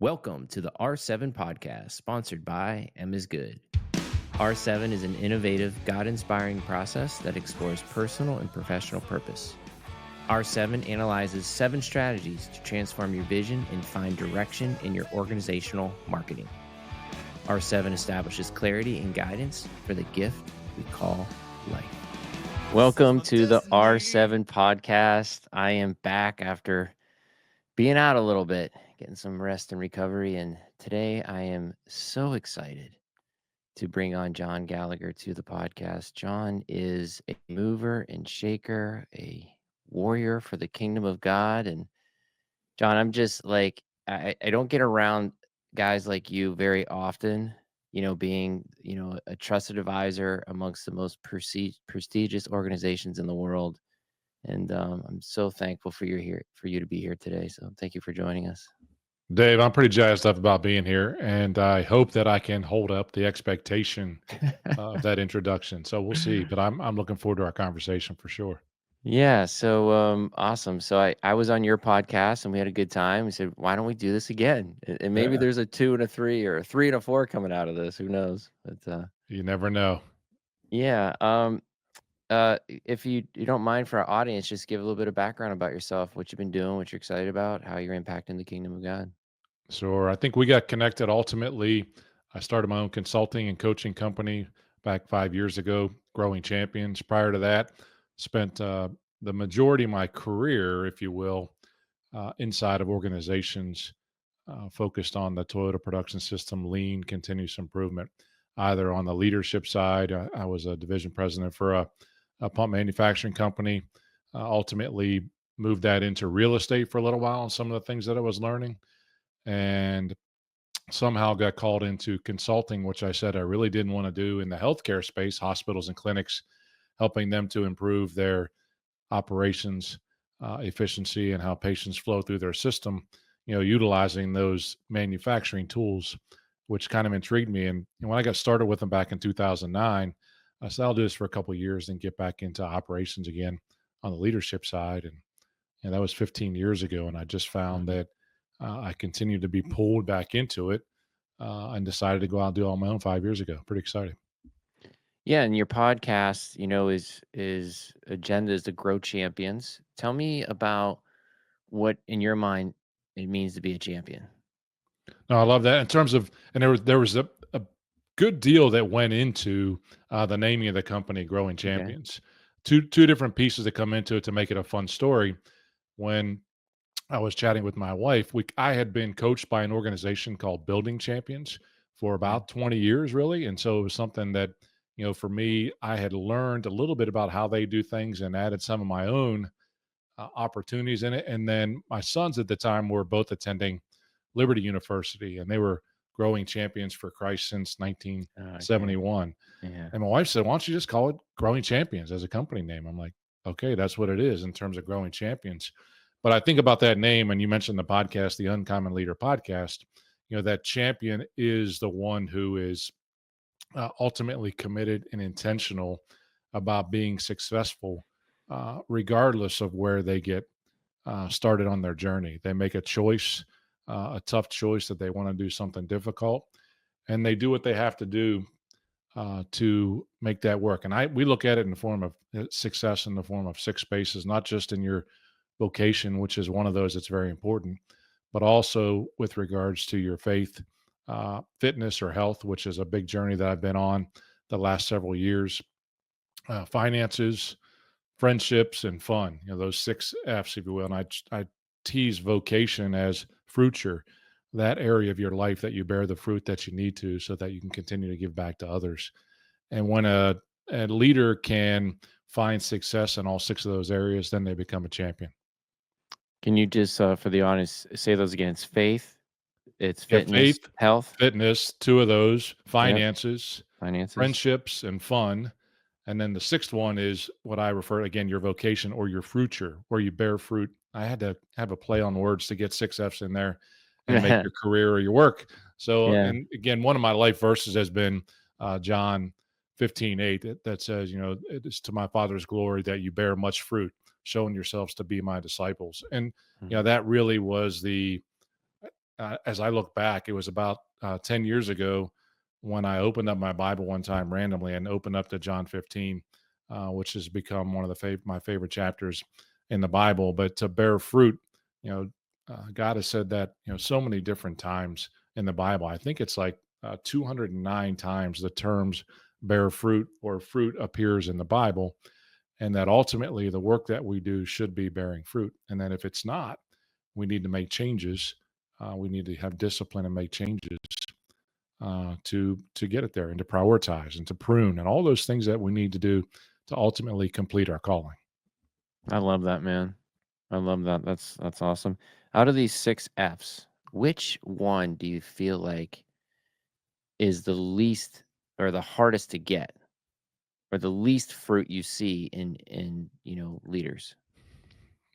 Welcome to the R7 podcast, sponsored by M is Good. R7 is an innovative, God-inspiring process that explores personal and professional purpose. R7 analyzes 7 strategies to transform your vision and find direction in your organizational marketing. R7 establishes clarity and guidance for the gift we call life. Welcome to the R7 podcast. I am back after being out a little bit, getting some rest and recovery. And today I am so excited to bring on John Gallagher to the podcast. John is a mover and shaker, a warrior for the kingdom of God. And John, I'm just like, I don't get around guys like you very often, being, a trusted advisor amongst the most prestigious organizations in the world. And I'm so thankful for you to be here today. So thank you for joining us. Dave, I'm pretty jazzed up about being here, and I hope that I can hold up the expectation of that introduction. So we'll see, but I'm looking forward to our conversation for sure. Yeah, so awesome. So I was on your podcast and we had a good time. We said, why don't we do this again? And maybe Yeah, there's a 2 and a 3 or a 3 and a 4 coming out of this. Who knows? But you never know. yeah. If you don't mind, for our audience, just give a little bit of background about yourself, what you've been doing, what you're excited about, how you're impacting the kingdom of God. Sure. I think we got connected ultimately. I started my own consulting and coaching company back 5 years ago, Growing Champions. Prior to that, spent the majority of my career, if you will, inside of organizations focused on the Toyota production system, lean, continuous improvement, either on the leadership side. I was a division president for a pump manufacturing company, ultimately moved that into real estate for a little while and some of the things that I was learning. And somehow got called into consulting, which I said I really didn't want to do in the healthcare space, hospitals and clinics, helping them to improve their operations, efficiency, and how patients flow through their system, utilizing those manufacturing tools, which kind of intrigued me. And when I got started with them back in 2009, I said, I'll do this for a couple of years and get back into operations again on the leadership side. And that was 15 years ago. And I just found Mhm. that I continued to be pulled back into it and decided to go out and do it on my own 5 years ago. Pretty exciting. Yeah, and your podcast, is agenda is to grow champions. Tell me about what in your mind it means to be a champion. No, I love that. In terms of, and there was a good deal that went into the naming of the company, Growing Okay. Champions. Two different pieces that come into it to make it a fun story. When I was chatting with my wife, I had been coached by an organization called Building Champions for Okay. about 20 years, really, and so it was something that for me, I had learned a little bit about how they do things and added some of my own opportunities in it. And then my sons at the time were both attending Liberty University, and they were growing champions for Christ since Okay. 1971. Yeah. And my wife said, "Why don't you just call it Growing Champions as a company name?" I'm like, "Okay, that's what it is in terms of growing champions." But I think about that name, and you mentioned the podcast, the Uncommon Leader podcast. That champion is the one who is ultimately committed and intentional about being successful, regardless of where they get started on their journey. They make a choice, a tough choice that they want to do something difficult, and they do what they have to do to make that work. And we look at it in the form of success in the form of 6 spaces, not just in your vocation, which is one of those that's very important, but also with regards to your faith, fitness, or health, which is a big journey that I've been on the last several years, finances, friendships, and fun. Those 6 F's, if you will. And I tease vocation as future, that area of your life that you bear the fruit that you need to, so that you can continue to give back to others. And when a leader can find success in all 6 of those areas, then they become a champion. Can you just, for the audience, say those again? It's faith, it's Yeah, fitness, faith, health. fitness, 2 of those, Yep. finances, Finances. friendships, and fun. And then the 6th one is what I refer, again, your vocation or your future, where you bear fruit. I had to have a play on words to get 6 F's in there and make your career or your work. So, Yeah. and again, one of my life verses has been John 15:8 that says, it is to my Father's glory that you bear much fruit, showing yourselves to be my disciples. And, Mhm. that really was the as I look back, it was about 10 years ago when I opened up my Bible one time randomly and opened up to John 15, which has become one of my favorite chapters in the Bible. But to bear fruit, you know, God has said that, so many different times in the Bible. I think it's like 209 times the terms bear fruit or fruit appears in the Bible, and that ultimately the work that we do should be bearing fruit. And that if it's not, we need to make changes. We need to have discipline and make changes to get it there and to prioritize and to prune and all those things that we need to do to ultimately complete our calling. I love that, man. I love that. That's awesome. Out of these 6 F's, which one do you feel like is the least or the hardest to get or the least fruit you see in leaders?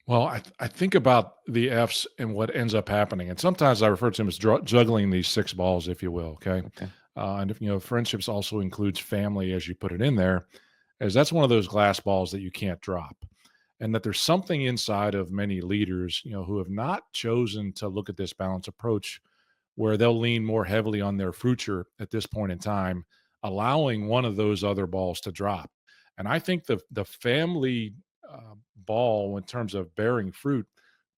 Well, I think about the F's and what ends up happening. And sometimes I refer to them as juggling these 6 balls, if you will. Okay. Okay. And if, friendships also includes family, as you put it in there, as that's one of those glass balls that you can't drop. And that there's something inside of many leaders, who have not chosen to look at this balanced approach where they'll lean more heavily on their future at this point in time, allowing one of those other balls to drop. And I think the family ball, in terms of bearing fruit,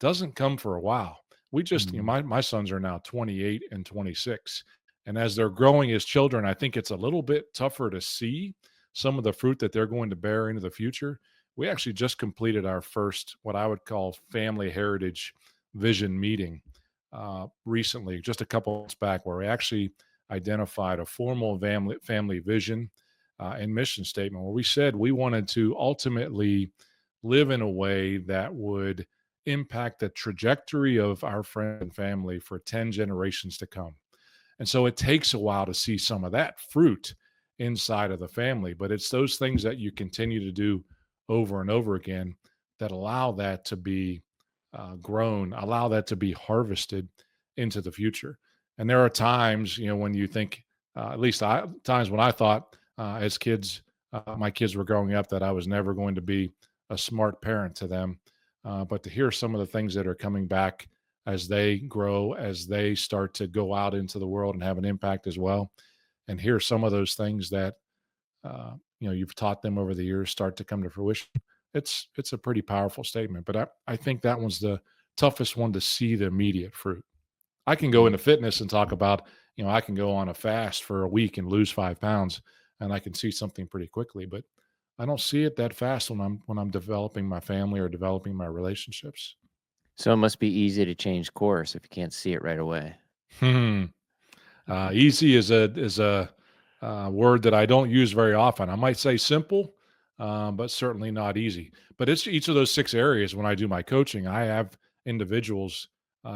doesn't come for a while. We just, Mhm. my sons are now 28 and 26, and as they're growing as children, I think it's a little bit tougher to see some of the fruit that they're going to bear into the future. We actually just completed our first, what I would call, family heritage vision meeting recently, just a couple months back, where we actually identified a formal family vision and mission statement, where we said we wanted to ultimately live in a way that would impact the trajectory of our friend and family for 10 generations to come. And so it takes a while to see some of that fruit inside of the family, but it's those things that you continue to do over and over again that allow that to be grown, allow that to be harvested into the future. And there are times, when you think, at least times when I thought as kids, my kids were growing up, that I was never going to be a smart parent to them. But to hear some of the things that are coming back as they grow, as they start to go out into the world and have an impact as well, and hear some of those things that you've taught them over the years start to come to fruition. It's a pretty powerful statement, but I think that one's the toughest one to see the immediate fruit. I can go Yeah. into fitness and talk about, I can go on a fast for a week and lose 5 pounds, and I can see something pretty quickly, but I don't see it that fast when I'm developing my family or developing my relationships. So it must be easy to change course if you can't see it right away. Hmm. Easy is a word that I don't use very often. I might say simple, but certainly not easy. But it's each of those 6 areas. When I do my coaching, I have individuals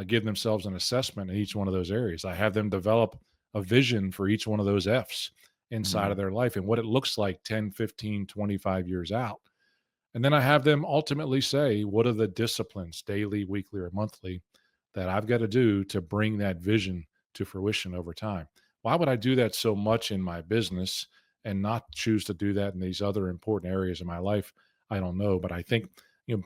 give themselves an assessment in each one of those areas. I have them develop a vision for each one of those F's inside of Mhm. their life and what it looks like 10, 15, 25 years out. And then I have them ultimately say, what are the disciplines, daily, weekly, or monthly, that I've got to do to bring that vision to fruition over time? Why would I do that so much in my business and not choose to do that in these other important areas of my life? I don't know. But I think,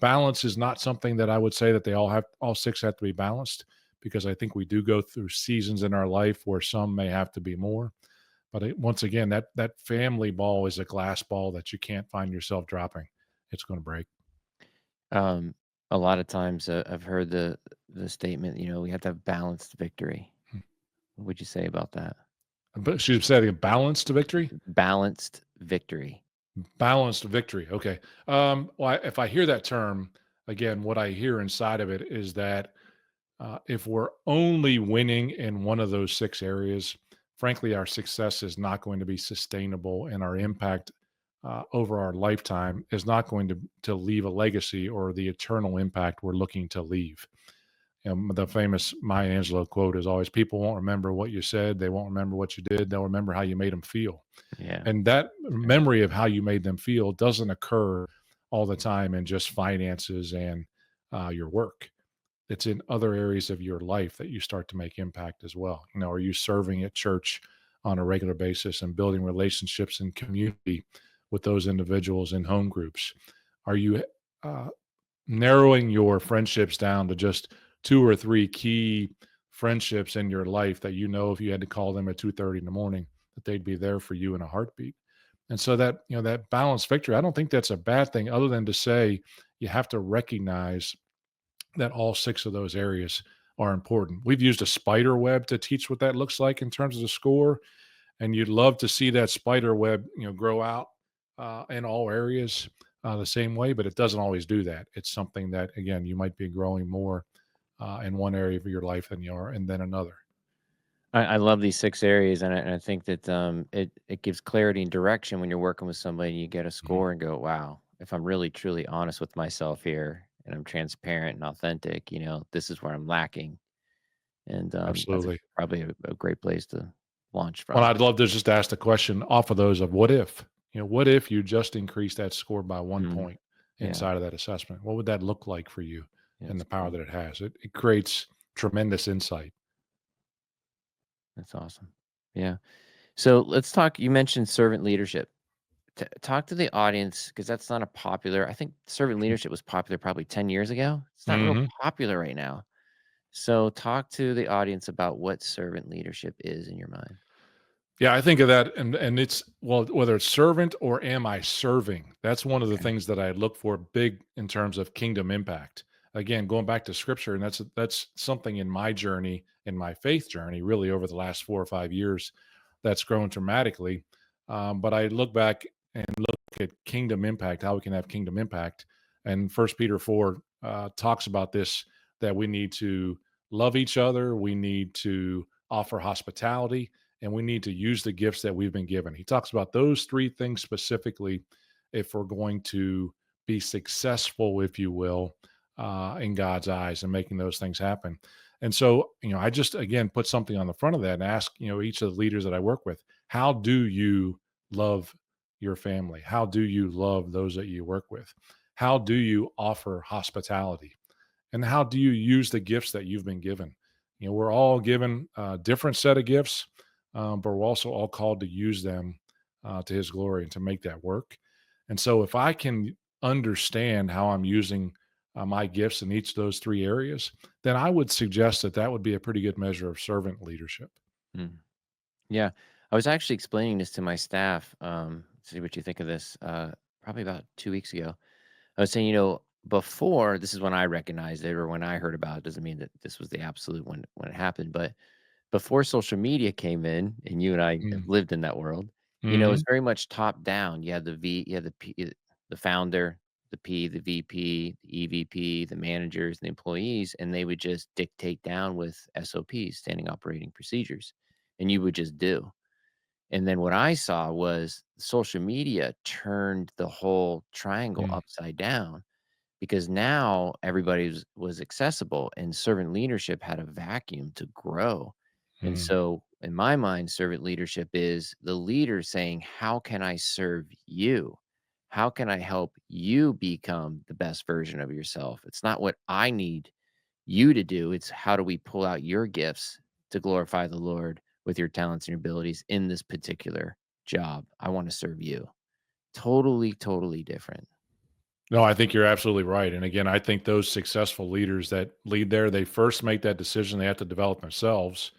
balance is not something that I would say that all 6 have to be balanced, because I think we do go through seasons in our life where some may have to be more. But once again, that family ball is a glass ball that you can't find yourself dropping. It's going to break. Um, a lot of times I've heard the statement, we have to have balanced victory. Hmm. What would you say about that? But she said a balanced victory. Balanced victory. Balanced victory. Okay. Well, if I hear that term again, what I hear inside of it is that if we're only winning in one of those 6 areas, frankly, our success is not going to be sustainable, and our impact over our lifetime is not going to leave a legacy or the eternal impact we're looking to leave. The famous Maya Angelou quote is always, people won't remember what you said. They won't remember what you did. They'll remember how you made them feel. Yeah. And that Right. memory of how you made them feel doesn't occur all the time in just finances and your work. It's in other areas of your life that you start to make impact as well. Are you serving at church on a regular basis and building relationships and community with those individuals in home groups? Are you uh, narrowing your friendships down to just 2 or 3 key friendships in your life that you know if you had to call them at 2:30 in the morning, that they'd be there for you in a heartbeat. And so that, that balanced victory, I don't think that's a bad thing other than to say you have to recognize that all 6 of those areas are important. We've used a spider web to teach what that looks like in terms of the score, and you'd love to see that spider web, grow out in all areas the same way, but it doesn't always do that. It's something that, again, you might be growing more in one area of your life than you are, and then another. I love these 6 areas, and I think that, it gives clarity and direction when you're working with somebody and you get a Mhm. score and go, "Wow, if I'm really truly honest with myself here and I'm transparent and authentic, this is where I'm lacking." And, that's Absolutely. probably a great place to launch Well, from. I'd love to just ask the question off of those of what if? What if you just increase that score by 1 Mhm. point Yeah. inside of that assessment? What would that look like for you Yeah, and that's the power cool. that it has? It creates tremendous insight. That's awesome. Yeah. So, let's talk you mentioned servant leadership. Talk to the audience because that's not a popular I think servant leadership was popular probably 10 years ago. It's not real Mhm. popular right now. So talk to the audience about what servant leadership is in your mind. Yeah, I think of that, and it's well, whether it's servant or am I serving? That's one of the Okay. things that I look for big in terms of kingdom impact. Again, going back to scripture, and that's something in my journey, in my faith journey, really over the last 4 or 5 years, that's grown dramatically. But I look back and look at kingdom impact, how we can have kingdom impact, and First Peter 4 talks about this that we need to love each other, we need to offer hospitality, and we need to use the gifts that we've been given. He talks about those 3 things specifically if we're going to be successful, if you will, in God's eyes and making those things happen. And so, I just again put something on the front of that and ask, each of the leaders that I work with, how do you love your family? How do you love those that you work with? How do you offer hospitality? And how do you use the gifts that you've been given? We're all given a different set of gifts, but we're also all called to use them to His glory and to make that work. And so, if I can understand how I'm using my gifts in each of those 3 areas, then I would suggest that that would be a pretty good measure of servant leadership. Mm. Yeah. I was actually explaining this to my staff. See what you think of this. Probably about 2 weeks ago. I was saying, before this is when I recognized it or when I heard about it. Doesn't mean that this was the absolute when it happened, but before social media came in, and you and I have lived in that world, it's Mm-hmm. very much top down. You had the founder, the P, the VP, the EVP, the managers, the employees, and they would just dictate down with SOPs, standing operating procedures, and you would just do. And then what I saw was social media turned the whole triangle upside down because now everybody was accessible and servant leadership had a vacuum to grow. And Mm-hmm. so, in my mind, servant leadership is the leader saying, "How can I serve you? How can I help you become the best version of yourself?" It's not what I need you to do, it's how do we pull out your gifts to glorify the Lord with your talents and your abilities in this particular job. I want to serve you. Totally, totally different. No, I think you're absolutely right. And again, I think those successful leaders that lead there, they first make that decision. They have to develop themselves.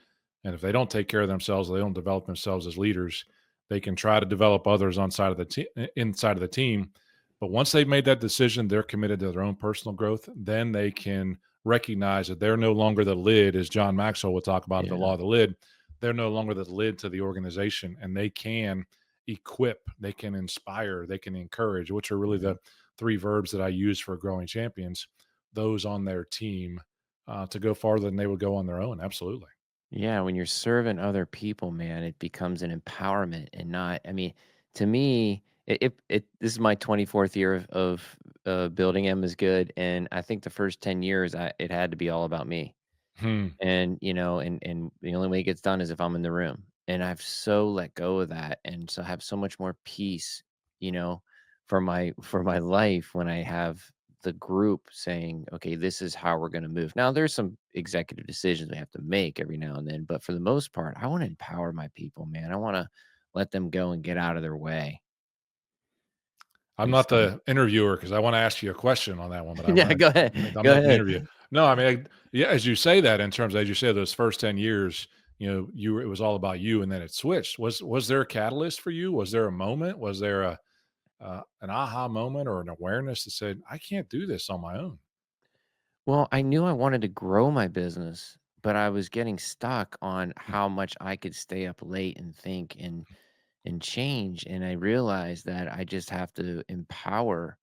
And if they don't take care of themselves, they don't develop themselves as leaders. They can try to develop others on side of the inside of the team. But once they've made that decision, they're committed to their own personal growth. Then they can recognize that they're no longer the lid, as John Maxwell would talk about the Yeah. law of the lid. They're no longer the lid to the organization, and they can equip, they can inspire, they can encourage, which are really Mhm. the 3 verbs that I use for growing champions, those on their team to go farther than they would go on their own. Absolutely. Yeah, when you're serving other people, man, it becomes an empowerment and not I mean, to me, this is my 24th year of building M is good, and I think the first 10 years, it had to be all about me. Hmm. And, and the only way it gets done is if I'm in the room. And I've so let go of that and so have so much more peace, you know, for my life when I have the group saying, "Okay, this is how we're gonna move." Now there's some executive decisions we have to make every now and then, but for the most part, I wanna empower my people, man. I wanna let them go and get out of their way. I'm Good not stuff. the interviewer because I want to ask you a question on that one, but Yeah, go ahead. I'm Go not the ahead. interview. No, I mean, yeah, as you say that in terms, as you say, those first 10 years, it was all about you and then it switched. Was there a catalyst for you? Was there a moment? Was there an aha moment or an awareness that said, I can't do this on my own? Well, I knew I wanted to grow my business, but I was getting stuck on Hmm. how much I could stay up late and think and change. And I realized that I just have to empower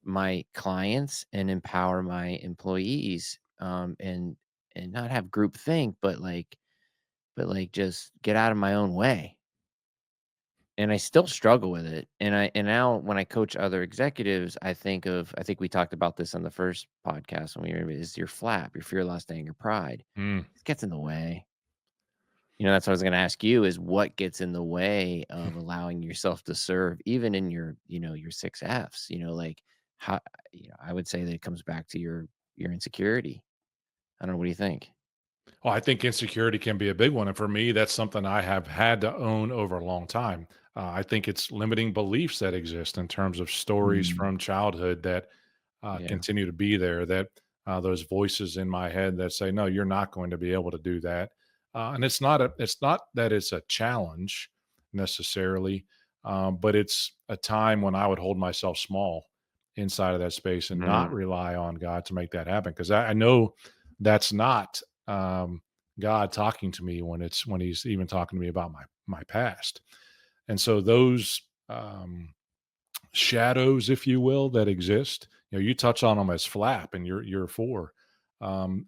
my clients and empower my employees, and not have group think, but like just get out of my own way. And I still struggle with it. And now when I coach other executives, I think we talked about this on the first podcast when we were is your flap, your fear, loss, anger, pride. Mm. It gets in the way. That's what I was gonna ask you is what gets in the way of allowing yourself to serve even in your 6 F's, like how I would say that it comes back to your insecurity. I don't know, what do you think? Well, I think insecurity can be a big one. And for me, that's something I have had to own over a long time. I think it's limiting beliefs that exist in terms of stories Mm, from childhood that yeah. continue to be there, that those voices in my head that say, no, you're not going to be able to do that. And it's not that it's a challenge necessarily, but it's a time when I would hold myself small inside of that space and not Mm, rely on God to make that happen. Cause I know that's not God talking to me when he's even talking to me about my past. And so those shadows, if you will, that exist, you touch on them as flap and you're for.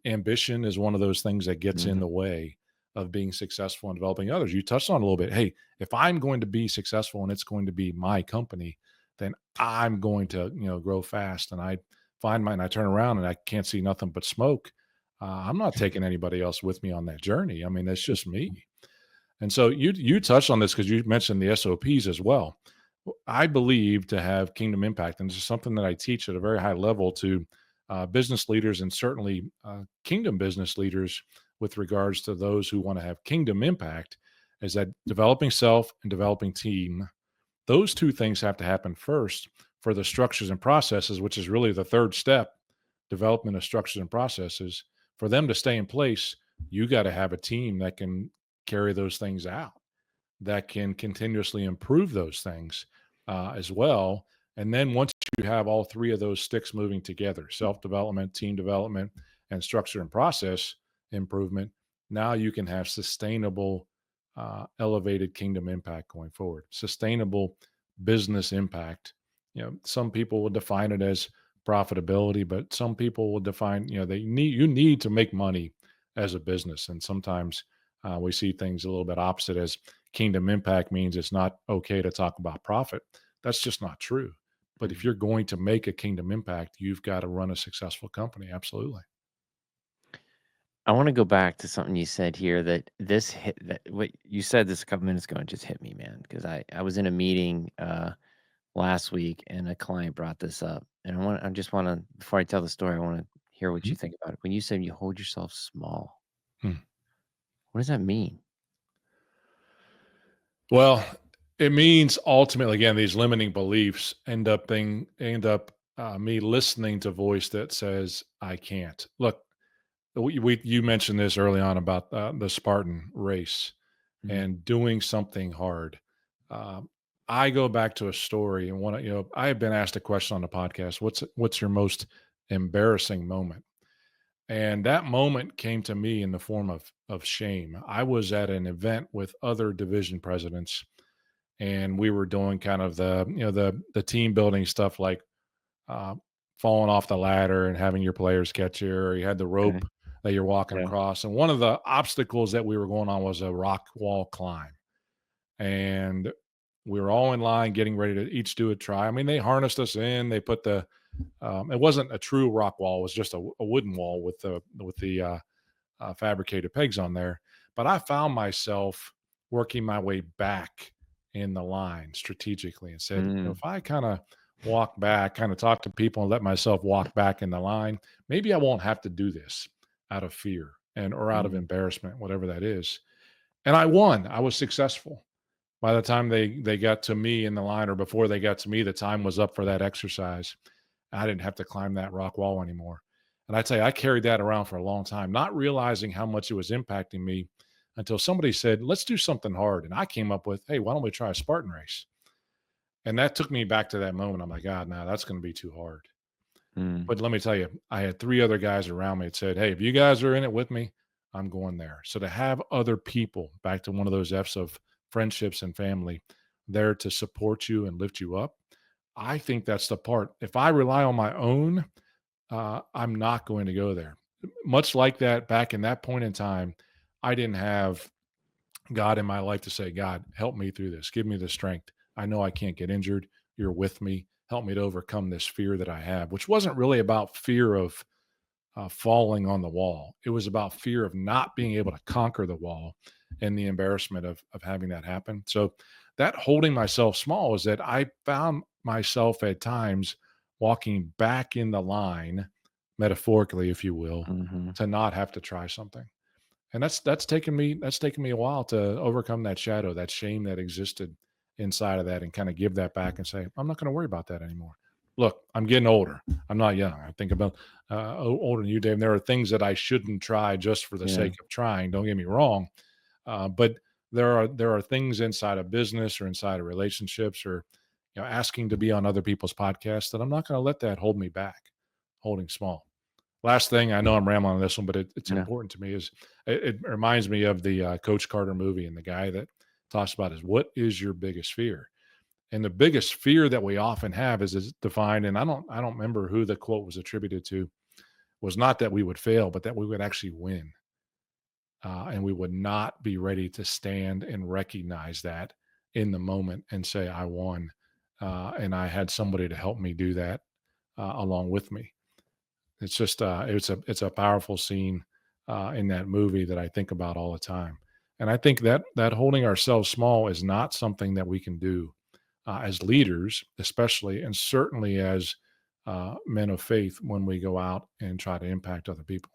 Ambition is one of those things that gets in mhm, the way of being successful and developing others. You touched on it a little bit. Hey, if I'm going to be successful and it's going to be my company, then I'm going to, grow fast. And I find mine, I turn around and I can't see nothing but smoke. I'm not taking anybody else with me on that journey. I mean, it's just me. And so you touched on this because you mentioned the SOPs as well. I believe to have kingdom impact, and this is something that I teach at a very high level to business leaders and certainly kingdom business leaders with regards to those who want to have kingdom impact, is that developing self and developing team, those two things have to happen first for the structures and processes, which is really the third step, development of structures and processes. For them to stay in place, you got to have a team that can carry those things out, that can continuously improve those things as well. And then once you have all three of those sticks moving together, self development, team development, and structure and process improvement, now you can have sustainable, elevated kingdom impact going forward, sustainable business impact. Some people will define it as profitability, but some people will define, you need to make money as a business. And sometimes we see things a little bit opposite as kingdom impact means it's not okay to talk about profit. That's just not true. But if mhm. you're going to make a kingdom impact, you've got to run a successful company. Absolutely. I wanna go back to something you said here that this hit that what you said this a couple minutes ago and just hit me, man, because I was in a meeting, last week and a client brought this up, and I just wanna before I tell the story, I wanna hear what Mhm. you think about it. When you said you hold yourself small, Hmm. what does that mean? Well, it means ultimately, again, these limiting beliefs end up me listening to voice that says I can't. Look, you mentioned this early on about the Spartan race Mhm, and doing something hard. Um, I go back to a story, and I have been asked a question on the podcast. What's your most embarrassing moment? And that moment came to me in the form of shame. I was at an event with other division presidents, and we were doing kind of the team building stuff like uh, falling off the ladder and having your players catch you, or you had the rope okay, that you're walking yeah, across. And one of the obstacles that we were going on was a rock wall climb. And we were all in line getting ready to each do a try. I mean, they harnessed us in, they put it wasn't a true rock wall, it was just a wooden wall with the fabricated pegs on there. But I found myself working my way back in the line strategically and said, mm, if I kind of walk back, kind of talk to people and let myself walk back in the line, maybe I won't have to do this out of fear and or out of mm, embarrassment, whatever that is. And I won. I was successful. by the time they got to me in the line, or before they got to me, the time was up for that exercise. I didn't have to climb that rock wall anymore. And I'd say I carried that around for a long time, not realizing how much it was impacting me until somebody said, let's do something hard. And I came up with, hey, why don't we try a Spartan race? And that took me back to that moment. I'm like, God, no, that's going to be too hard. Mm, But let me tell you, I had 3 other guys around me that said, hey, if you guys are in it with me, I'm going there. So to have other people, back to one of those F's of friendships and family, there to support you and lift you up, I think that's the part. If I rely on my own, I'm not going to go there. Much like that, back in that point in time, I didn't have God in my life to say, God, help me through this. Give me the strength. I know I can't get injured. You're with me. Help me to overcome this fear that I have, which wasn't really about fear of falling on the wall. It was about fear of not being able to conquer the wall and the embarrassment of having that happen. So that holding myself small is that I found myself at times walking back in the line, metaphorically, if you will, mhm. to not have to try something. And that's taken me a while to overcome that shadow, that shame that existed inside of that, and kind of give that back and say, I'm not going to worry about that anymore. Look, I'm getting older. I'm not young. I think about older than you, Dave. And there are things that I shouldn't try just for the Yeah. sake of trying. Don't get me wrong, but there are things inside of business or inside of relationships, or asking to be on other people's podcasts, that I'm not going to let that hold me back, holding small. Last thing, I know I'm rambling on this one, but it's No. important to me, is it reminds me of the Coach Carter movie, and the guy that talks about is, what is your biggest fear? And the biggest fear that we often have is defined, and I don't remember who the quote was attributed to, was not that we would fail, but that we would actually win, and we would not be ready to stand and recognize that in the moment and say, I won, and I had somebody to help me do that along with me. It's just it's a powerful scene in that movie that I think about all the time. And I think that holding ourselves small is not something that we can do as leaders, especially, and certainly as men of faith, when we go out and try to impact other people.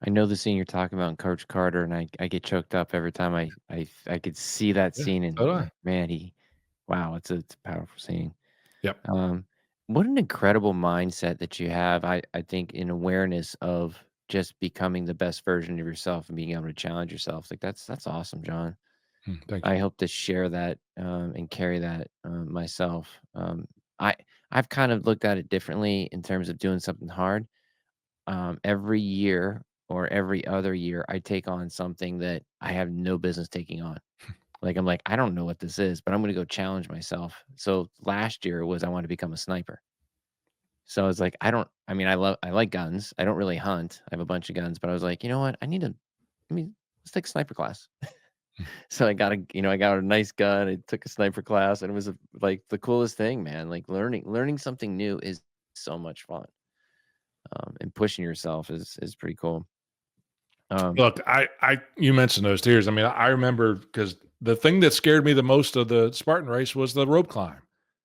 I know the scene you're talking about in Coach Carter, and I get choked up every time I could see that Yeah, scene, so and do I. man, wow, it's a powerful scene. Yep. Um, what an incredible mindset that you have. I think in awareness of just becoming the best version of yourself and being able to challenge yourself. Like that's awesome, John. Thank you. I hope to share that and carry that myself. I I've kind of looked at it differently in terms of doing something hard. Every year or every other year, I take on something that I have no business taking on. Like I'm like, I don't know what this is, but I'm gonna go challenge myself. So last year was I want to become a sniper. So I was like, I like guns. I don't really hunt. I have a bunch of guns, but I was like, you know what? Let's take a sniper class. So I got a nice gun. I took a sniper class, and it was like the coolest thing, man. Like learning something new is so much fun. And pushing yourself is pretty cool. Um, Look, you mentioned those tears. I mean, I remember, because the thing that scared me the most of the Spartan race was the rope climb.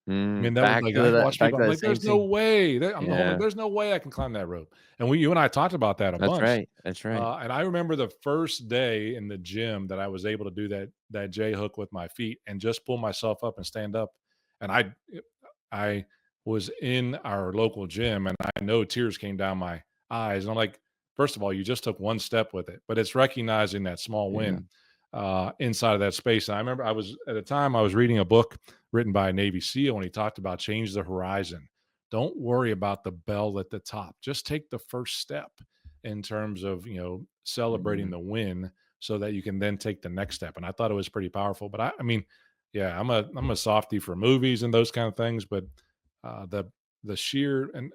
I mean, that was like, I watched back people, to I'm that like, same "There's no scene. way." Yeah, There's no way I can climb that rope. And you and I talked about that a that's bunch. right. That's right. And I remember the first day in the gym that I was able to do that J hook with my feet and just pull myself up and stand up. And I was in our local gym, and I know tears came down my eyes. And I'm like, first of all, you just took one step with it, but it's recognizing that small Yeah. win inside of that space. And I remember, at the time I was reading a book written by a Navy SEAL, and he talked about change the horizon. Don't worry about the bell at the top. Just take the first step in terms of, celebrating Mhm. the win, so that you can then take the next step. And I thought it was pretty powerful. But I mean, yeah, I'm a softie for movies and those kind of things, but the sheer, and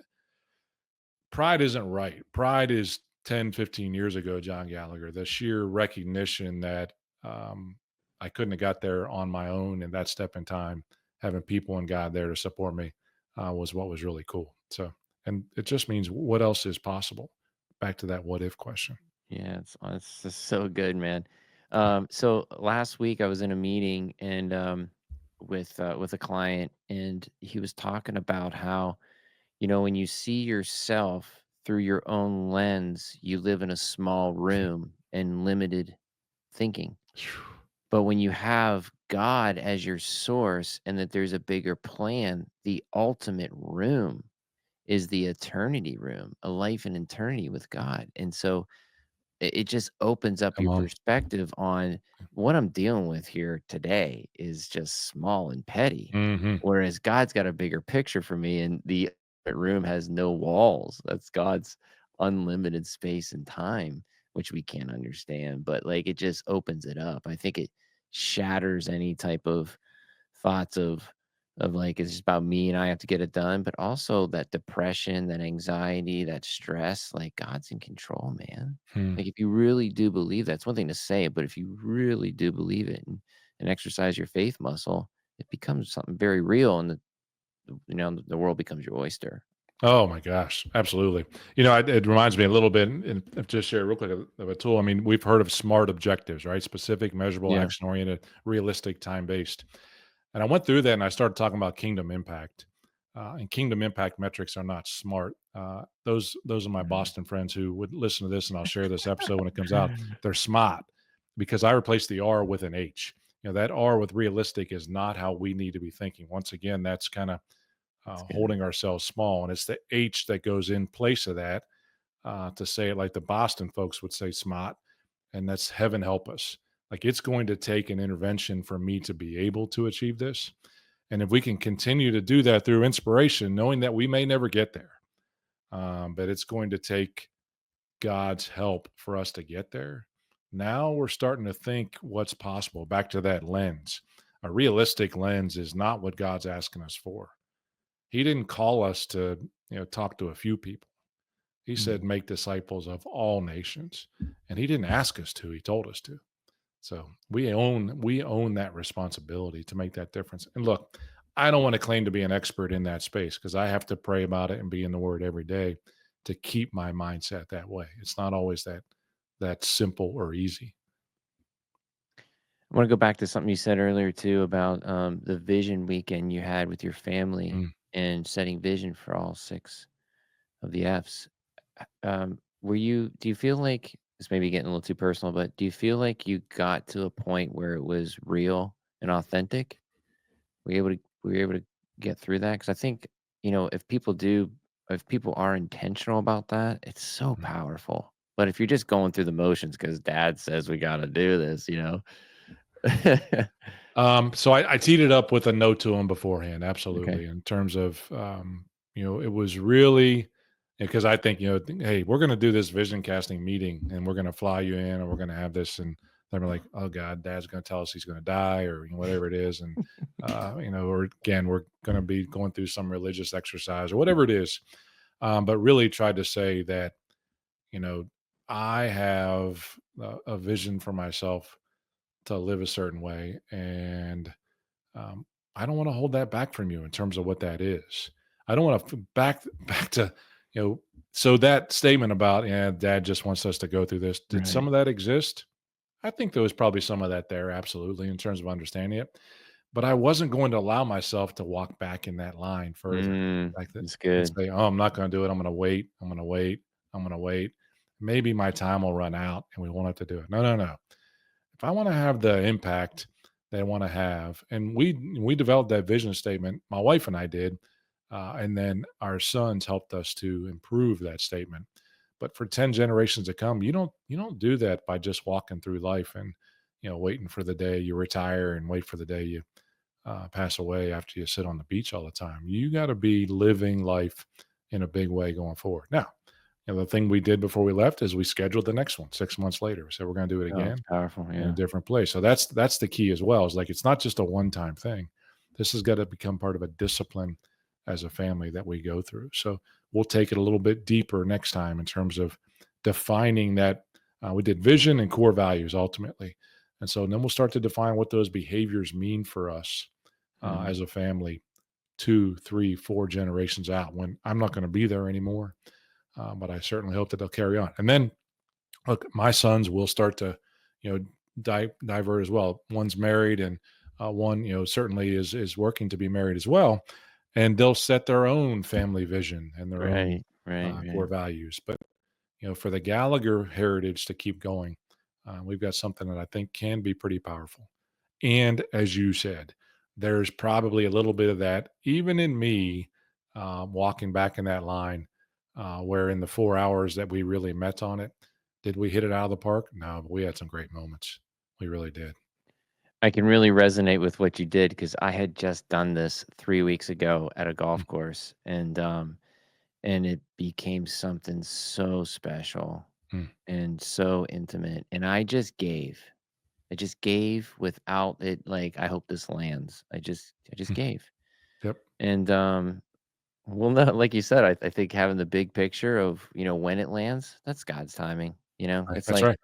pride isn't right. Pride is 10, 15 years ago, John Gallagher. The sheer recognition that um, I couldn't have got there on my own in that step in time, having people and God there to support me, was what was really cool. So, and it just means, what else is possible? Back to that what if question. Yeah, it's just so good, man. So last week I was in a meeting and with a client, and he was talking about how, when you see yourself through your own lens, you live in a small room and limited thinking. But when you have God as your source and that there's a bigger plan, the ultimate room is the eternity room, a life in eternity with God. And so it just opens up Come your on. perspective on what I'm dealing with here today is just small and petty. Hmm. Whereas God's got a bigger picture for me, and the other room has no walls. That's God's unlimited space and time, which we can't understand. But like it just opens it up. I think it shatters any type of thoughts of like it's just about me and I have to get it done, but also that depression, that anxiety, that stress, like God's in control, man. Hmm. Like if you really do believe that, it's one thing to say it, but if you really do believe it and exercise your faith muscle, it becomes something very real and the world becomes your oyster. Oh my gosh, absolutely. It reminds me a little bit, and just share real quick of a tool. I mean, we've heard of SMART objectives, right? Specific, measurable, Yeah. action oriented, realistic, time based. And I went through that and I started talking about kingdom impact. And kingdom impact metrics are not SMART. Those are my Mhm. Boston friends who would listen to this, and I'll share this episode when it comes out. They're SMART because I replaced the R with an H. That R with realistic is not how we need to be thinking. Once again, that's kind of That's good. holding ourselves small. And it's the H that goes in place of that, to say it like the Boston folks would say, smart. And that's heaven help us. Like it's going to take an intervention for me to be able to achieve this. And if we can continue to do that through inspiration, knowing that we may never get there, but it's going to take God's help for us to get there. Now we're starting to think what's possible. Back to that lens. A realistic lens is not what God's asking us for. He didn't call us to, talk to a few people. He said, Mhm. make disciples of all nations. And he didn't ask us to, he told us to. So we own that responsibility to make that difference. And look, I don't want to claim to be an expert in that space because I have to pray about it and be in the word every day to keep my mindset that way. It's not always that simple or easy. I want to go back to something you said earlier too about the vision weekend you had with your family Mm. and setting vision for all six of the F's. Do you feel like this may be getting a little too personal, but do you feel like you got to a point where it was real and authentic? Were you able to get through that? Because I think, if people are intentional about that, it's so Mm. powerful. But if you're just going through the motions because dad says we got to do this. So I teed it up with a note to him beforehand, Okay. absolutely. In terms of, it was really because I think, hey, we're going to do this vision casting meeting, and we're going to fly you in, and we're going to have this, and they're like, oh God, Dad's going to tell us he's going to die, or whatever it is, and or again, we're going to be going through some religious exercise or whatever it is, but really tried to say that, you know, I have a vision for myself to live a certain way, and um, I don't want to hold that back from you in terms of what that is. I don't want to back to, you know. So that statement about, yeah, Dad just wants us to go through this. Did some Right. of that exist? I think there was probably some of that there, absolutely, in terms of understanding it. But I wasn't going to allow myself to walk back in that line further, like that, That's and good. say, "Oh, I'm not going to do it. I'm going to wait. I'm going to wait. I'm going to wait. Maybe my time will run out, and we won't have to do it." No, no, no. If I want to have the impact that I want to have, and we developed that vision statement, my wife and I did, and then our sons helped us to improve that statement. But for 10 generations to come, you don't do that by just walking through life and waiting for the day you retire and wait for the day you pass away after you sit on the beach all the time. You got to be living life in a big way going forward. Now, the thing we did before we left is we scheduled the next one 6 months later. So we're going to do it Oh, it's again powerful. in a Yeah. different place. So that's the key as well. Is like it's not just a one-time thing. This has got to become part of a discipline as a family that we go through. So we'll take it a little bit deeper next time in terms of defining that. We did vision and core values ultimately, and so then we'll start to define what those behaviors mean for us Mhm. as a family, 2, 3, 4 generations out when I'm not going to be there anymore. But I certainly hope that they'll carry on. And then look, my sons will start to, you know, divert as well. One's married, and one, certainly is working to be married as well, and they'll set their own family vision and their own Right. Right. core Right. values. But for the Gallagher heritage to keep going, we've got something that I think can be pretty powerful. And as you said, there's probably a little bit of that, even in me, walking back in that line, where in the 4 hours that we really met on it, did we hit it out of the park? No, but we had some great moments. We really did. I can really resonate with what you did because I had just done this 3 weeks ago at a Mm, golf course, and it became something so special mm, and so intimate, and I just gave. I just gave without it, like, "I hope this lands." I just mm. gave. Yep. And, well, no, like you said, I think having the big picture of, when it lands, that's God's timing, you know? Right. It's That's like right.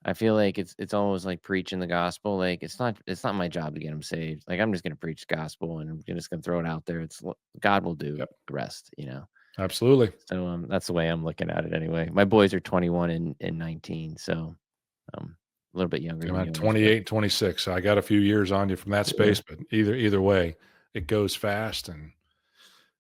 I feel like it's almost like preaching the gospel, like, it's not my job to get them saved, like, I'm just gonna preach the gospel, and I'm just gonna throw it out there, God will do Yep. the rest, you know? Absolutely. So, that's the way I'm looking at it anyway. My boys are 21 and 19, so, a little bit younger I'm than at yours, but 28, 26. So I got a few years on you from that yeah, space, but either way, it goes fast and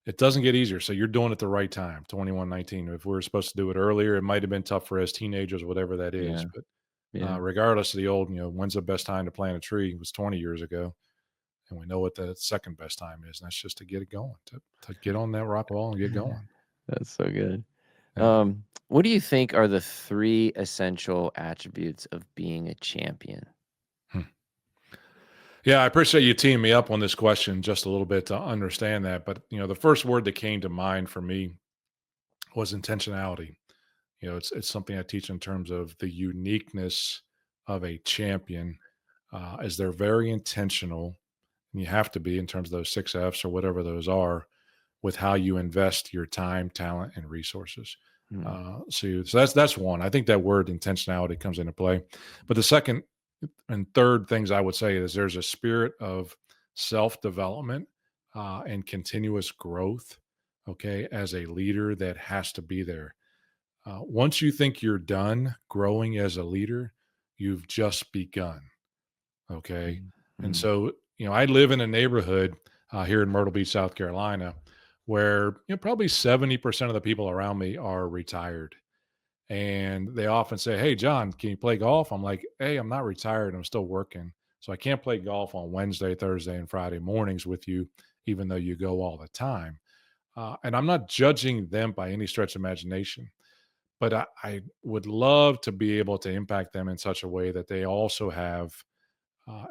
it doesn't get easier. So you're doing it at the right time, 21, 19. If we were supposed to do it earlier, it might have been tough for us teenagers, whatever that is. yeah, But yeah. regardless of the old, when's the best time to plant a tree? It was 20 years ago. And we know what the second best time is. And that's just to get it going, to get on that rock wall and get going. That's so good. Yeah. What do you think are the 3 essential attributes of being a champion? Hmm. Yeah, I appreciate you teeing me up on this question just a little bit to understand that. But the first word that came to mind for me was intentionality. It's something I teach in terms of the uniqueness of a champion, as they're very intentional, and you have to be in terms of those 6F's or whatever those are, with how you invest your time, talent, and resources. Mm, So that's one. I think that word intentionality comes into play. But the second and third things I would say is there's a spirit of self development and continuous growth. Okay, as a leader, that has to be there. Once you think you're done growing as a leader, you've just begun. Okay. mm, And mm, so, I live in a neighborhood here in Myrtle Beach, South Carolina, where, probably 70% of the people around me are retired. And they often say, "Hey, John, can you play golf?" I'm like, "Hey, I'm not retired. I'm still working. So I can't play golf on Wednesday, Thursday, and Friday mornings with you, even though you go all the time." And I'm not judging them by any stretch of imagination, but I would love to be able to impact them in such a way that they also have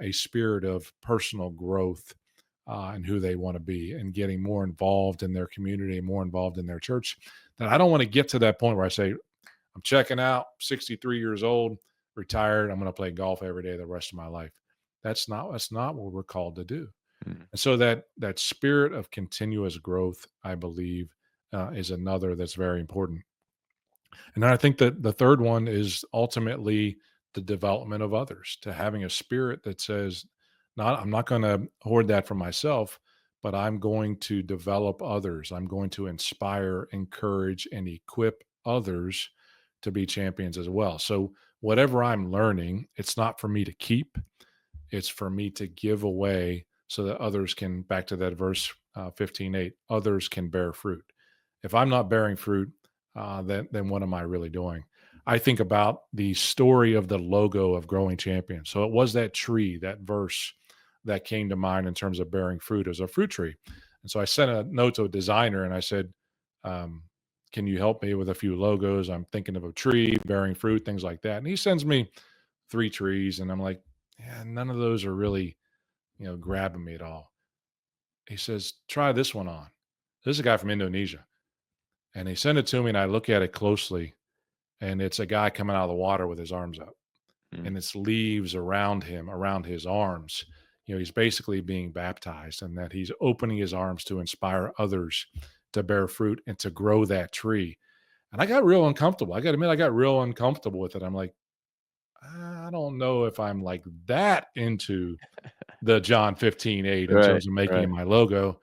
a spirit of personal growth and who they want to be and getting more involved in their community, more involved in their church. That I don't want to get to that point where I say, I'm checking out, 63 years old, retired. I'm going to play golf every day the rest of my life. That's not what we're called to do. mm. And so that spirit of continuous growth, I believe, is another that's very important. And then I think that the third one is ultimately the development of others, to having a spirit that says, not I'm not going to hoard that for myself, but I'm going to develop others. I'm going to inspire, encourage, and equip others to be champions as well. So whatever I'm learning, it's not for me to keep, it's for me to give away so that others can, back to that verse 15:8, others can bear fruit. If I'm not bearing fruit, then what am I really doing? I think about the story of the logo of Growing Champions. So it was that tree, that verse that came to mind in terms of bearing fruit as a fruit tree. And so I sent a note to a designer and I said, um, can you help me with a few logos? I'm thinking of a tree bearing fruit, things like that. And he sends me 3 trees, and I'm like, yeah, none of those are really, grabbing me at all. He says, try this one on. This is a guy from Indonesia. And he sent it to me, and I look at it closely, and it's a guy coming out of the water with his arms up, Mm. and it's leaves around him, around his arms. He's basically being baptized, and that he's opening his arms to inspire others to bear fruit and to grow that tree. And I got real uncomfortable. I got to admit, I got real uncomfortable with it. I'm like, I don't know if I'm like that into the John 15:8 in Right, terms of making it right. my logo.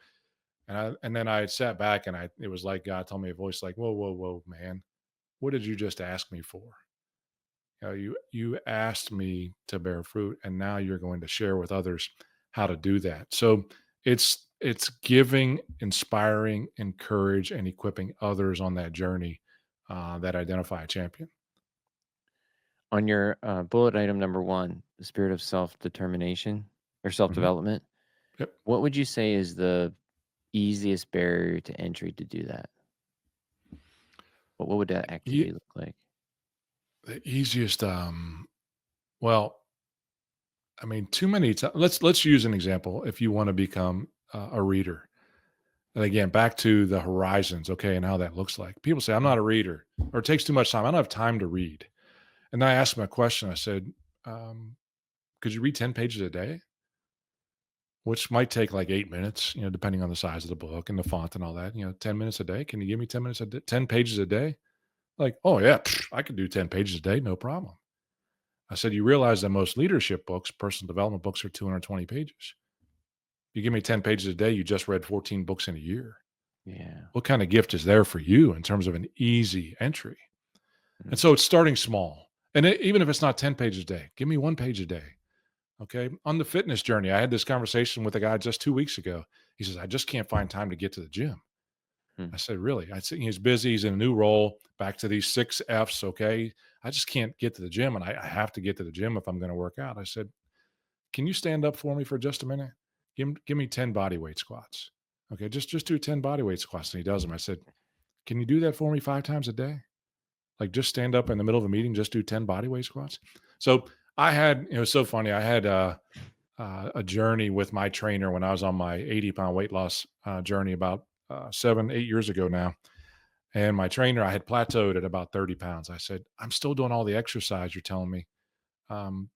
And then I sat back and it was like God told me a voice like, whoa, whoa, whoa, man, what did you just ask me for? You asked me to bear fruit, and now you're going to share with others how to do that. So it's giving, inspiring, encourage, and equipping others on that journey that identify a champion. On your, bullet item number 1, the spirit of self-determination. or Mhm. self-development. Yep. What would you say is the easiest barrier to entry to do that? What would that E activity look like? the easiest, well, I mean, too many ti let's use an example if you wanna become a reader. And again, back to the horizons, okay, and how that looks like. People say, "I'm Mm, not a reader," or "It takes too much time. I don't have time to read." And then I asked them a question. I said, um, "Could you read 10 pages a day?" Which might take like 8 minutes, depending on the size of the book and the font and all that, 10 minutes a day. Can you give me 10 minutes a day, 10 pages a day? Like, "Oh, yeah, I could do 10 pages a day, no problem." I said, "You realize that most leadership books, personal development books are 220 pages. You give me 10 pages a day, you just read 14 books in a year. yeah. What kind of gift is there for you in terms of an easy entry?" And Mm, so it's starting small. And even if it's not 10 pages a day, give me 1 page a day. Okay. On the fitness journey, I had this conversation with a guy just 2 weeks ago. He says, "I just can't find time to get to the gym." mm, I said, "Really?" I said, "He's busy. He's in a new role. Back to these 6 F's. Okay. I just can't get to the gym. And I have to get to the gym if I'm going to work out." I said, "Can you stand up for me for just a minute? Give me 10 body weight squats." Okay. Just do 10 body weight squats. And he does them. I said, "Can you do that for me 5 times a day? Like, just stand up in the middle of a meeting, just do 10 body weight squats." So I had, it was so funny. I had a journey with my trainer when I was on my 80-pound weight loss journey about 7, 8 years ago now. And my trainer, I had plateaued at about 30 pounds. I said, "I'm still doing all the exercise you're telling me, um,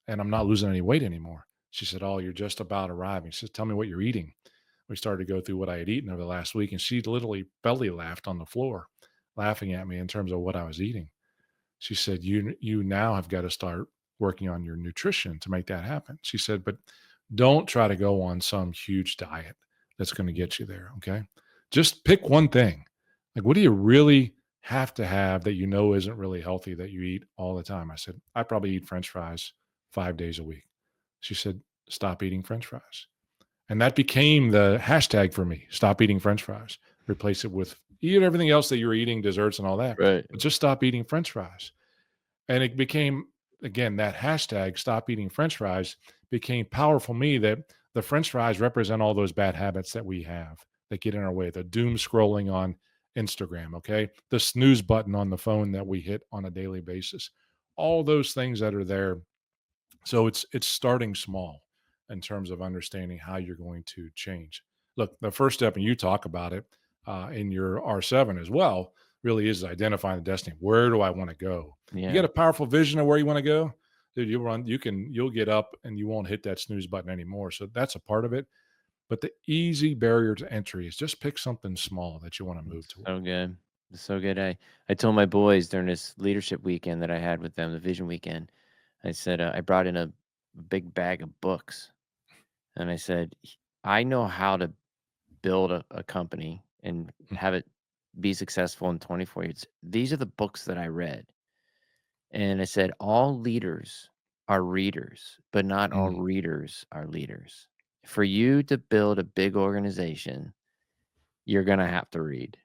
and I'm not losing any weight anymore." She said, "Oh, you're just about arriving." She said, "Tell me what you're eating." We started to go through what I had eaten over the last week, and she literally belly laughed on the floor, laughing at me in terms of what I was eating. She said, "You now have got to start working on your nutrition to make that happen." She said, "But don't try to go on some huge diet that's going to mm, get you there. Okay. Just pick one thing. Like, what do you really have to have that you know isn't really healthy that you eat all the time?" I said, "I probably eat French fries 5 days a week." She said, "Stop eating French fries." And that became the hashtag for me. Stop eating French fries. Replace it with eat everything else that you're eating, desserts and all that, right. but just stop eating French fries. And it became, again, that hashtag, "stop eating French fries," became powerful me that the French fries represent all those bad habits that we have that get in our way. The doom scrolling on Instagram, okay? The snooze button on the phone that we hit on a daily basis. All those things that are there. So it's starting small in terms of understanding how you're going to change. Look, the first step, and you talk about it in your R7 as well, really is identifying the destiny. Where do I want to go? You Yeah. get a powerful vision of where you want to go, dude. You'll get up and you won't hit that snooze button anymore. So that's a part of it. But the easy barrier to entry is just pick something small that you want to move It's toward. so good. It's so good. I told my boys during this leadership weekend that I had with them, the vision weekend, I said, I brought in a big bag of books. And I said, I know how to build a company and Mm, have it be successful in 24 years. These are the books that I read. And I said, all leaders are readers, but not all mm. readers are leaders. For you to build a big organization, you're going to have to read.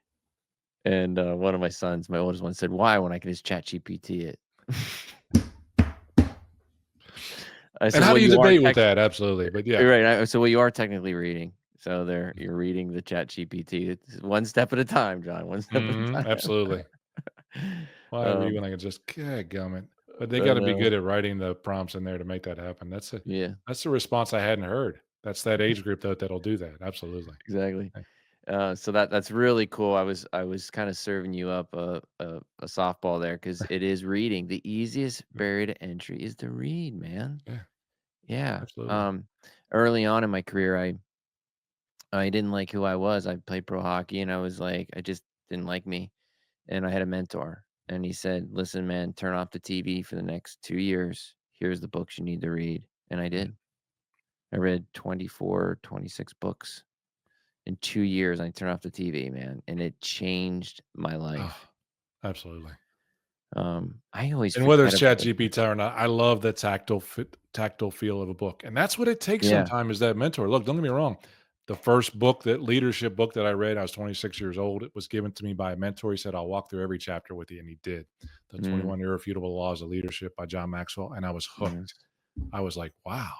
And one of my sons, my oldest one, said, "Why? When I can just chat GPT it." I And said, how "Well, do you you are debate with tech that? Absolutely. But yeah. right." I said, "Well, you are technically reading. So there, you're reading the chat GPT. It's one step at a time, John. One step at a time." Absolutely. Why read um, when I can just gummit? But they I gotta be know. good at writing the prompts in there to make that happen. Yeah, That's a response I hadn't heard. That's that age group that'll do that. Absolutely. exactly. Hey, So that's really cool. I was kind of serving you up a softball there because it is reading. The easiest yeah, barrier to entry is to read, man. yeah, Yeah. absolutely. Early on in my career, I didn't like who I was. I played pro hockey and I was like, I just didn't like me. And I had a mentor and he said, "Listen, man, turn off the TV for the next 2 years. Here's the books you need to read." And I Mhm. did. I read 24, 26 books in 2 years. I turned off the TV, man. And it changed my Oh, life. absolutely. I always And whether forget it's about ChatGPT or not, I love the tactile feel of a book, and that's what it takes yeah. sometimes is that mentor. Look, don't get me wrong. The first book, that leadership book that I read, I was 26 years old. It was given to me by a mentor. He said, "I'll walk through every chapter with you," and he did. The Mm, 21 Irrefutable Laws of Leadership by John Maxwell, and I was yes. hooked. I was like, "Wow."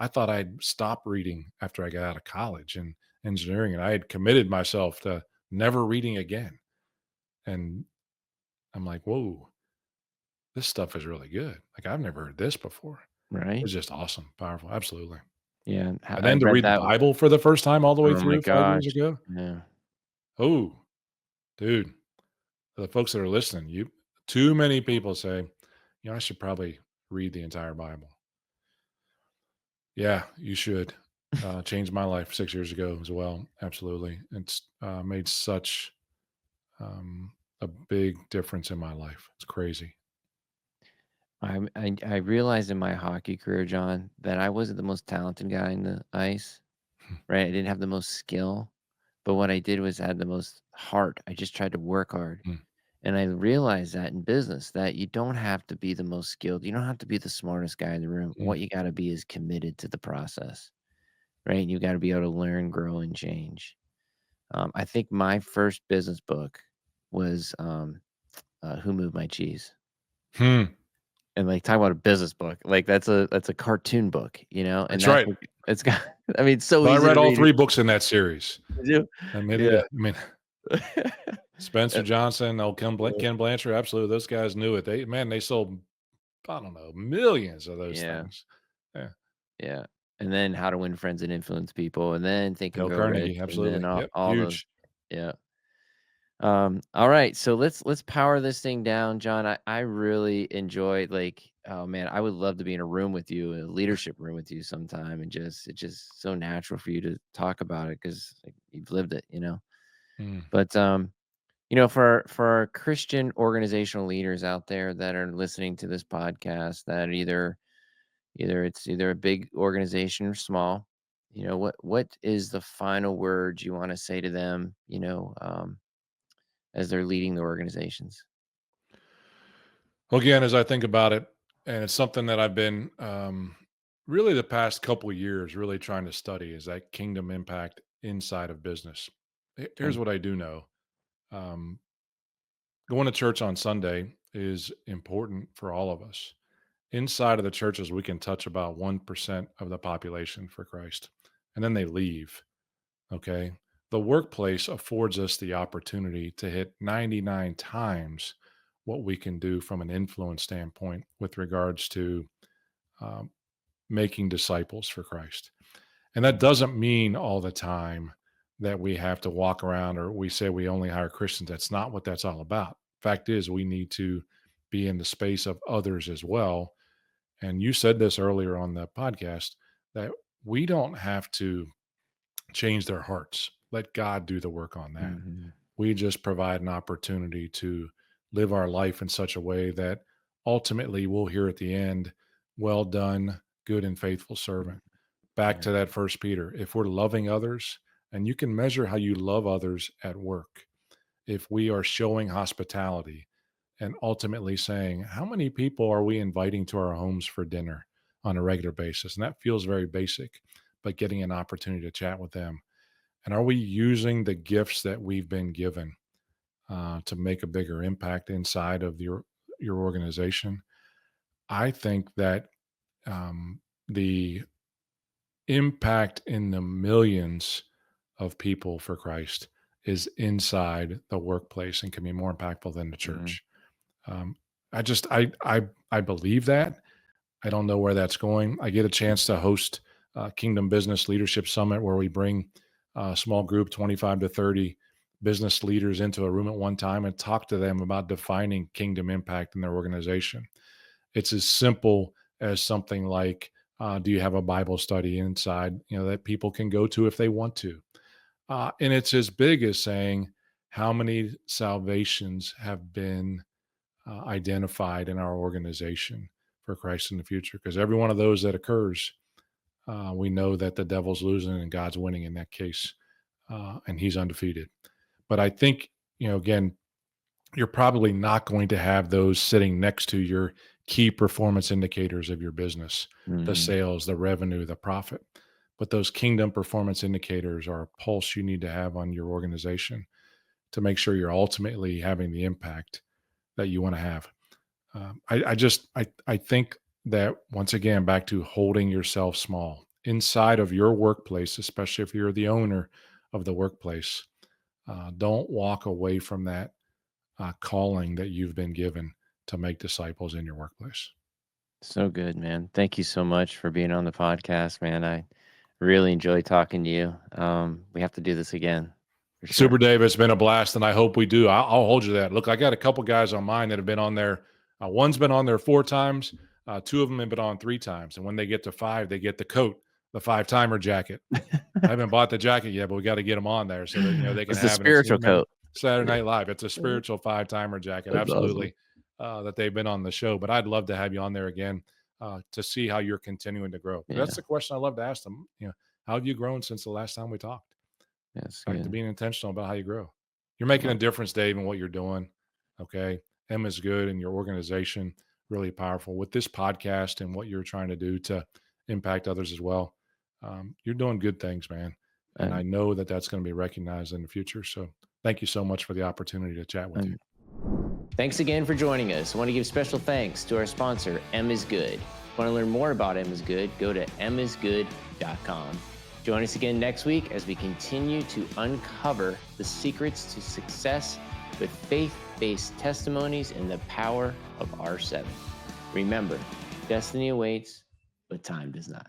I thought I'd stop reading after I got out of college and engineering, and I had committed myself to never reading again. And I'm like, whoa, this stuff is really good. Like I've never heard this before. Right? It's just awesome, powerful, absolutely. Yeah, And I then to read read the that. Bible for the first time all the way Oh my through 5 years gosh. ago. Yeah. Oh, dude, for the folks that are listening, you too many people say, I should probably read the entire Bible. Yeah, you should. Changed my life 6 years ago as well. Absolutely. It's made such um, a big difference in my life. It's crazy. I realized in my hockey career, John, that I wasn't the most talented guy in the ice, right? I didn't have the most skill, but what I did was I had the most heart. I just tried to work hard. Mm, And I realized that in business that you don't have to be the most skilled. You don't have to be the smartest guy in the room. mm, What you got to be is committed to the process, right? You got to be able to learn, grow, and change. I think my first business book was Who Moved My Cheese? hmm. And, like, talk about a business book, like, that's a cartoon book, and That's that's right. like it's got I mean, it's so But I easy read to all read. 3 books in that series. You Admitted Yeah. it. I mean, Spencer Uh, Johnson, Ken Blanchard, absolutely. Those guys knew it. They sold, I don't know, millions of those yeah, things. Yeah. yeah, and then How to Win Friends and Influence People, and then Think and Dale Grow Rich, Carnegie, and then absolutely. all Yep. all those. Huge. Yeah. All right, so let's power this thing down, John. I really enjoyed, like, oh man, I would love to be in a room with you, a leadership room with you sometime, and it's just so natural for you to talk about it because like, you've lived it. Mm. But for our Christian organizational leaders out there that are listening to this podcast, that either a big organization or small, what is the final word you want to say to them? As they're leading the organizations. Well, again, as I think about it, and it's something that I've been really the past couple of years really trying to study is that kingdom impact inside of business. Here's Okay. what I do know. Um, Going to church on Sunday is important for all of us. Inside of the churches, we can touch about 1% of the population for Christ, and then they leave. Okay. The workplace affords us the opportunity to hit 99 times what we can do from an influence standpoint with regards to um, making disciples for Christ. And that doesn't mean all the time that we have to walk around or we say we only hire Christians. That's not what that's all about. Fact is, we need to be in the space of others as well. And you said this earlier on the podcast that we don't have to change their hearts. Let God do the work on that. Mhm. We just provide an opportunity to live our life in such a way that ultimately we'll hear at the end, well done, good and faithful servant. Back Yeah. to that first Peter. If we're loving others, and you can measure how you love others at work, if we are showing hospitality and ultimately saying, how many people are we inviting to our homes for dinner on a regular basis? And that feels very basic, but getting an opportunity to chat with them. And are we using the gifts that we've been given to make a bigger impact inside of your organization? I think that the impact in the millions of people for Christ is inside the workplace and can be more impactful than the Mhm. church. Um, I believe that. I don't know where that's going. I get a chance to host Kingdom Business Leadership Summit where we bring a small group, 25 to 30 business leaders into a room at one time and talk to them about defining kingdom impact in their organization. It's as simple as something like, do you have a Bible study inside, that people can go to if they want to? And it's as big as saying, how many salvations have been identified in our organization for Christ in the future? Because every one of those that occurs, we know that the devil's losing and God's winning in that case, and he's undefeated. But I think, again, you're probably not going to have those sitting next to your key performance indicators of your business, the Mhm. sales, the revenue, the profit. But those kingdom performance indicators are a pulse you need to have on your organization to make sure you're ultimately having the impact that you want to have. I think that once again, back to holding yourself small. inside of your workplace, especially if you're the owner of the workplace. Don't walk away from that calling that you've been given to make disciples in your workplace. So good, man. Thank you so much for being on the podcast, man. I really enjoy talking to you. We have to do this again for sure. Super Dave, it's been a blast, and I hope we do. I'll hold you to that. Look, I got a couple guys on mine that have been on there. One's been on there 4 times. 2 of them have been on 3 times. And when they get to 5, they get the coat, the 5-timer jacket. I haven't bought the jacket yet, but we got to get them on there so that they can It's the have it. spiritual coat. Saturday Night Live. It's a spiritual 5-timer jacket. That's Absolutely. That they've been on the show. But I'd love to have you on there again to see how you're continuing to grow. Yeah. That's the question I love to ask them. How have you grown since the last time we talked? That's Right, to good. being intentional about how you grow. You're making a difference, Dave, in what you're doing. Okay. M is good, and your organization really powerful with this podcast and what you're trying to do to impact others as well. You're doing good things, man. And I know that that's going to be recognized in the future. So thank you so much for the opportunity to chat with you. Thanks again for joining us. I want to give special thanks to our sponsor, M is Good. If you want to learn more about M is Good, go to misgood.com. Join us again next week as we continue to uncover the secrets to success with faith-based testimonies and the power of R7. Remember, destiny awaits, but time does not.